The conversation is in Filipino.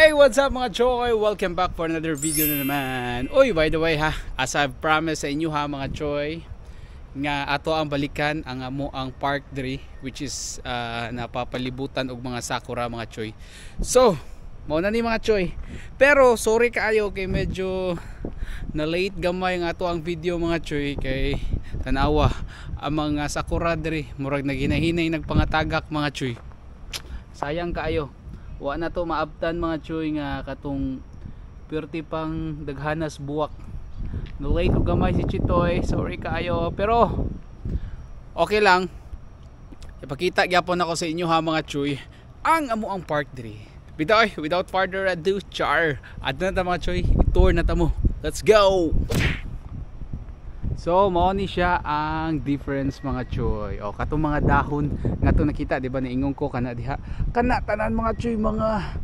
Hey, what's up mga choy? Welcome back for another video na naman. Uy, by the way ha, as I've promised sa inyo ha mga choy, nga ato ang balikan ang amo ang park diri, which is napapalibutan og mga sakura mga choy. So, mao na ni mga choy. Pero sorry kaayo kay medyo na late gamay nga ato ang video mga choy, kay tanawa ang mga sakura diri murag naginahinay nagpangatagak mga choy. Sayang kaayo. Wa na to maabtan mga choy nga katong perti pang daghanas buwak. No late ko gamay si Chitoy, sorry kaayo, pero okay lang. Ipakita gyapon ako sa inyo ha mga choy ang amo ang park diri. Bitoy, without further ado, char. Adto na ta mga choy, tour na ta mo. Let's go. So mao ni siya ang difference mga choy. O katong mga dahon nga to nakita di ba niingon ko kana diha. Kana tanan mga choy mga